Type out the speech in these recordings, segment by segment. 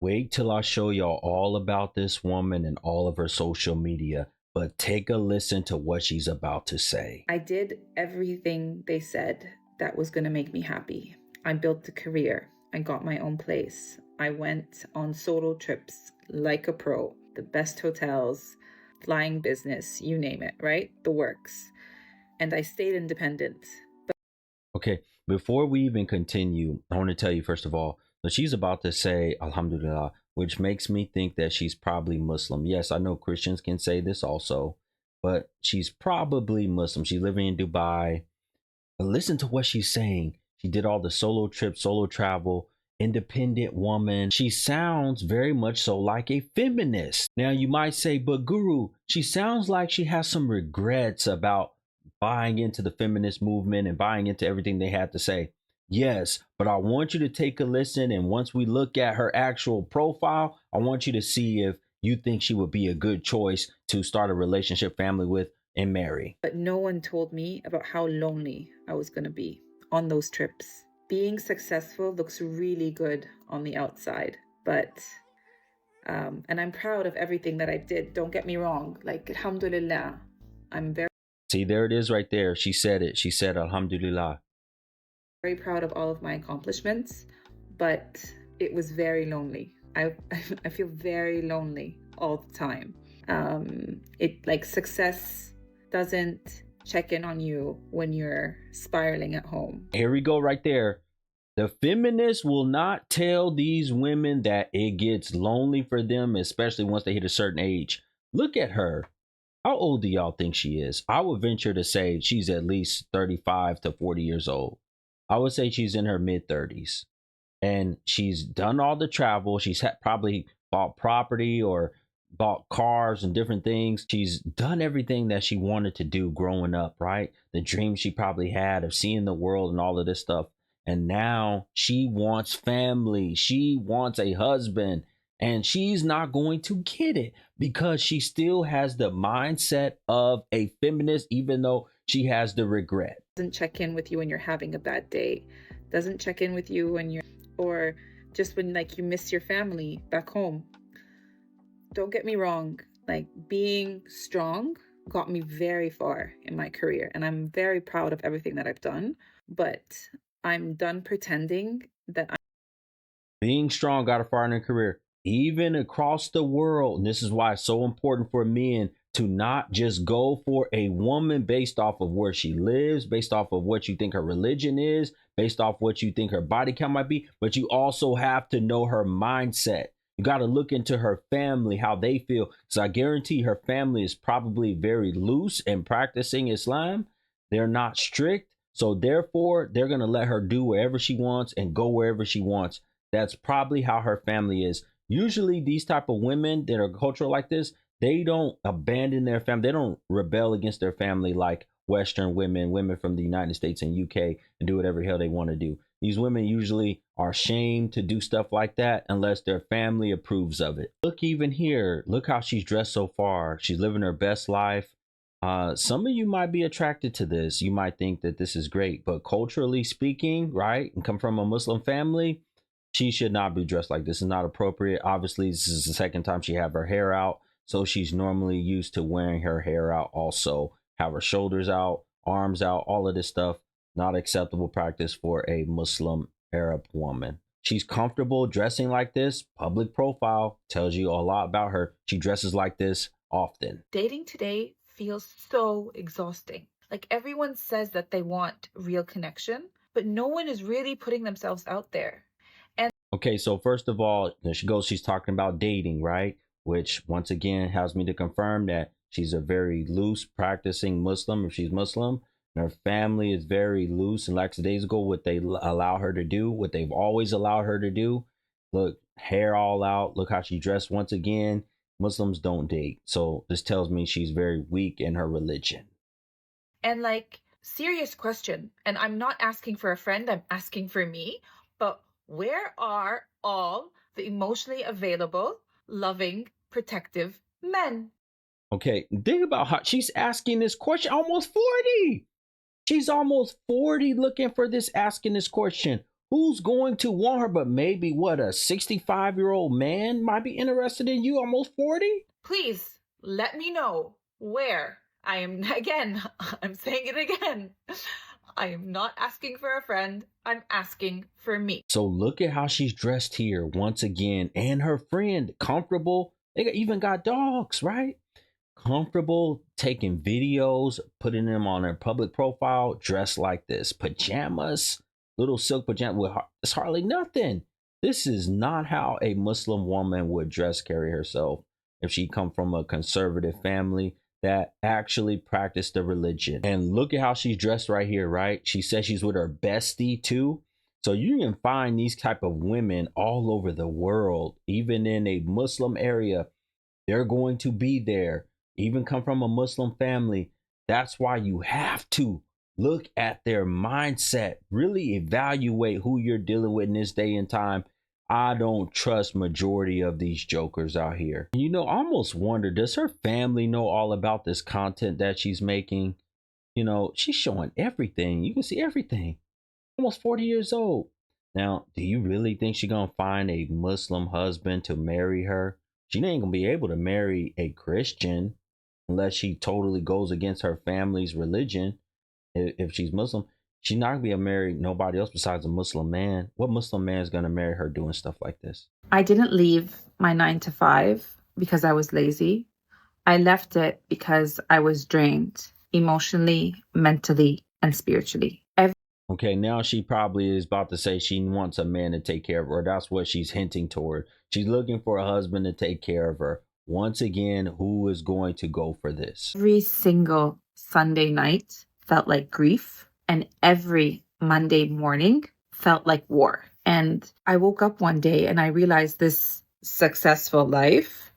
Wait till I show y'all all about this woman and all of her social media, but take a listen to what she's about to say. I did everything they said that was going to make me happy. I built a career. I got my own place. I went on solo trips like a pro, the best hotels, flying business, you name it, right? The works. And I stayed independent. Okay, before we even continue, I want to tell you first of all that she's about to say Alhamdulillah, which makes me think that she's probably Muslim. Yes, I know Christians can say this also, but she's probably Muslim. She's living in Dubai. But listen to what she's saying. She did all the solo trips, solo travel, independent woman. She sounds very much so like a feminist. Now you might say, but Guru, she sounds like she has some regrets about buying into the feminist movement and buying into everything they had to say. Yes, but I want you to take a listen. And once we look at her actual profile, I want you to see if you think she would be a good choice to start a relationship, family with, and marry. But no one told me about how lonely I was going to be on those trips. Being successful looks really good on the outside, but and I'm proud of everything that I did. Don't get me wrong. Like, alhamdulillah, I'm very See, there it is right there. She said it. She said, Alhamdulillah. very proud of all of my accomplishments, but it was very lonely. I feel very lonely all the time. It like success doesn't check in on you when you're spiraling at home. Here we go right there. The feminists will not tell these women that it gets lonely for them, especially once they hit a certain age. Look at her. How old do y'all think she is? I would venture to say she's at least 35 to 40 years old. I would say she's in her mid 30s. And she's done all the travel. She's probably bought property or bought cars and different things. She's done everything that she wanted to do growing up, right? The dream she probably had of seeing the world and all of this stuff. And now she wants family. She wants a husband. And she's not going to get it because she still has the mindset of a feminist, even though she has the regret. Doesn't check in with you when you're having a bad day. Doesn't check in with you when you're, or just when like you miss your family back home. Don't get me wrong, like being strong got me very far in my career, and I'm very proud of everything that I've done, but I'm done pretending that Being strong got her far in her career, even across the world. And this is why it's so important for men to not just go for a woman based off of where she lives, based off of what you think her religion is, based off what you think her body count might be, but you also have to know her mindset. You got to look into her family, how they feel. So I guarantee her family is probably very loose and practicing Islam. They're not strict. So therefore, they're going to let her do wherever she wants and go wherever she wants. That's probably how her family is. Usually these type of women that are cultural like this, they don't abandon their family. They don't rebel against their family like Western women, women from the United States and UK, and do whatever hell they want to do. These women usually are ashamed to do stuff like that unless their family approves of it. Look, even here, look how she's dressed so far. She's living her best life. Some of you might be attracted to this. You might think that this is great, but culturally speaking, right, and come from a Muslim family, she should not be dressed like this. Is not appropriate. Obviously, this is the second time she have her hair out, so she's normally used to wearing her hair out. Also, have her shoulders out, arms out, all of this stuff. Not acceptable practice for a Muslim Arab woman. She's comfortable dressing like this. Public profile tells you a lot about her. She dresses like this often. dating today feels so exhausting. Like everyone says that they want real connection, but no one is really putting themselves out there. Okay, so first of all, there she goes. She's talking about dating, right? Which once again has me to confirm that she's a very loose practicing Muslim if she's Muslim. And her family is very loose and lackadaisical what they allow her to do, what they've always allowed her to do. Look, hair all out. Look how she dressed once again. Muslims don't date. So this tells me she's very weak in her religion. And like, serious question. And I'm not asking for a friend, I'm asking for me. But where are all the emotionally available, loving, protective men? Okay, think about how she's asking this question, almost 40. She's almost 40 looking for this, asking this question. Who's going to want her? But maybe what, a 65-year-old man might be interested in you, almost 40? Please let me know where. I am, again, I'm saying it again. I am not asking for a friend. I'm asking for me. So look at how she's dressed here once again. And her friend, comfortable. Even got dogs, right? Comfortable, taking videos, putting them on her public profile, dressed like this. Pajamas, little silk pajama. It's hardly nothing. This is not how a Muslim woman would dress, carry herself if she come from a conservative family that actually practiced the religion. And look at how she's dressed right here, right? She says she's with her bestie too. So you can find these type of women all over the world, even in a Muslim area. They're going to be there, even come from a Muslim family. That's why you have to look at their mindset, really evaluate who you're dealing with in this day and time. I don't trust majority of these jokers out here. You know, I almost wonder, does her family know all about this content that she's making? You know, she's showing everything. You can see everything. Almost 40 years old. Now, do you really think she's gonna find a Muslim husband to marry her? She ain't gonna be able to marry a Christian unless she totally goes against her family's religion. If she's Muslim, she's not gonna be able to marry nobody else besides a Muslim man. What Muslim man is gonna marry her doing stuff like this? I didn't leave my 9 to 5 because I was lazy. I left it because I was drained emotionally, mentally, and spiritually. Okay, now she probably is about to say she wants a man to take care of her. That's what she's hinting toward. She's looking for a husband to take care of her. Once again, who is going to go for this? Every single Sunday night felt like grief, and every Monday morning felt like war. And I woke up one day and I realized this successful life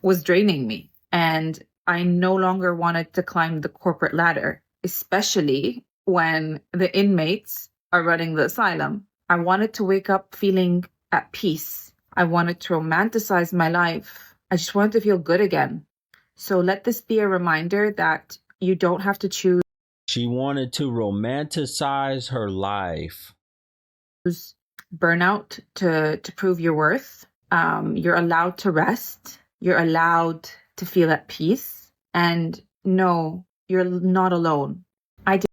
was draining me. And I no longer wanted to climb the corporate ladder, especially when the inmates are running the asylum. I wanted to wake up feeling at peace. I wanted to romanticize my life. I just wanted to feel good again. So let this be a reminder that you don't have to choose She wanted to romanticize her life. burnout to prove your worth. You're allowed to rest. You're allowed to feel at peace. And no, you're not alone.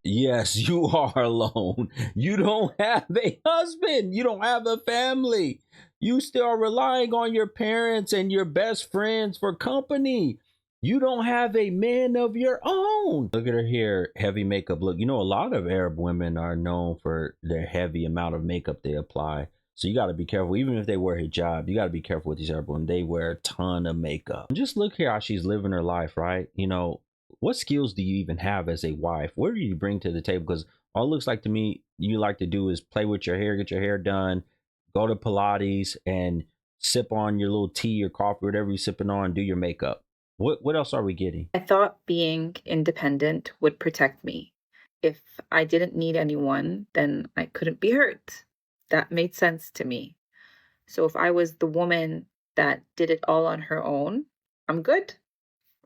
Yes, you are alone. You don't have a husband. You don't have a family. You still are relying on your parents and your best friends for company. You don't have a man of your own. Look at her here, heavy makeup look. You know, a lot of Arab women are known for their heavy amount of makeup they apply. So you got to be careful. Even if they wear hijab, you got to be careful with these Arab women. They wear a ton of makeup. Just look here how she's living her life, right? You know, what skills do you even have as a wife? What do you bring to the table? Because all it looks like to me you like to do is play with your hair, get your hair done, go to Pilates, and sip on your little tea or coffee, whatever you're sipping on, do your makeup. What else are we getting? I thought being independent would protect me. If I didn't need anyone, then I couldn't be hurt. That made sense to me. So if I was the woman that did it all on her own, I'm good,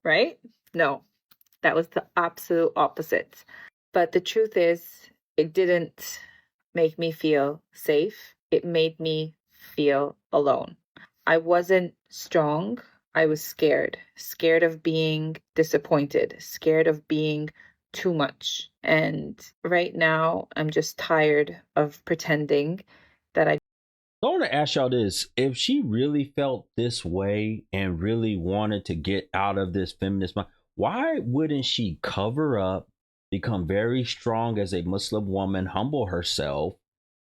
right? No, that was the absolute opposite. But the truth is, it didn't make me feel safe. It made me feel alone. I wasn't strong. I was scared, scared of being disappointed, scared of being too much. And right now, I'm just tired of pretending that I want to ask y'all this. If she really felt this way and really wanted to get out of this feminist mind, why wouldn't she cover up, become very strong as a Muslim woman, humble herself,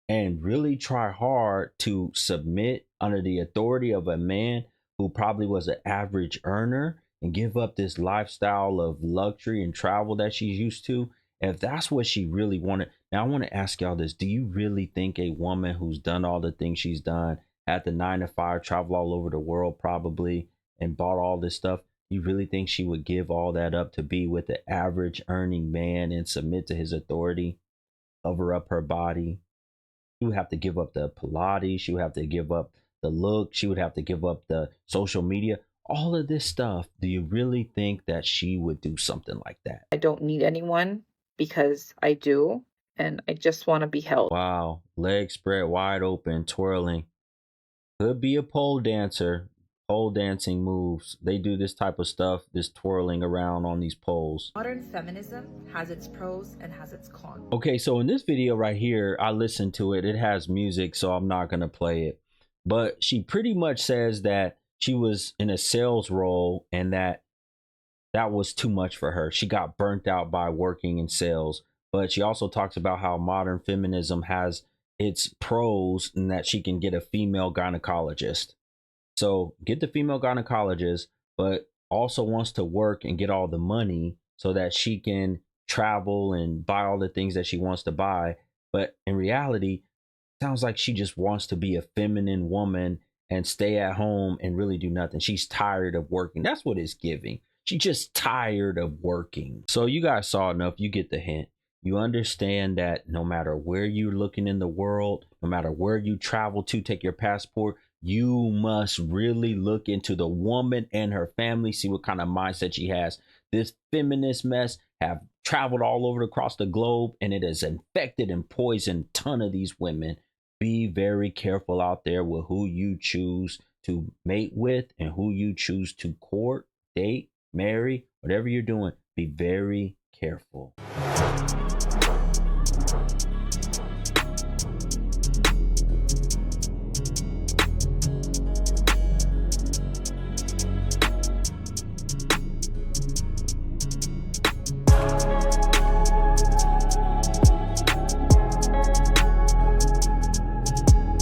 and really try hard to submit under the authority of a man who probably was an average earner and give up this lifestyle of luxury and travel that she's used to? If that's what she really wanted. Now I want to ask y'all this. Do you really think a woman who's done all the things she's done, had the 9 to 5, travel all over the world probably, and bought all this stuff, you really think she would give all that up to be with the average earning man and submit to his authority, cover up her body? She would have to give up the Pilates. She would have to give up the look. She would have to give up the social media. All of this stuff. Do you really think that she would do something like that? don't need anyone because I do. and I just want to be held. Wow. Legs spread wide open, twirling. Could be a pole dancer. Pole dancing moves. They do this type of stuff, this twirling around on these poles. Modern feminism has its pros and has its cons. Okay, so in this video right here, I listened to it. It has music, so I'm not going to play it. But she pretty much says that she was in a sales role and that was too much for her. She got burnt out by working in sales. But she also talks about how modern feminism has its pros and that she can get a female gynecologist. So get the female gynecologist, but also wants to work and get all the money so that she can travel and buy all the things that she wants to buy. But in reality, sounds like she just wants to be a feminine woman and stay at home and really do nothing. She's tired of working. That's what it's giving. She's just tired of working. So you guys saw enough. You get the hint. You understand that no matter where you're looking in the world, no matter where you travel to, take your passport, you must really look into the woman and her family, see what kind of mindset she has. This feminist mess have traveled all over across the globe, and it has infected and poisoned a ton of these women. Be very careful out there with who you choose to mate with and who you choose to court, date, marry, whatever you're doing. Be very careful.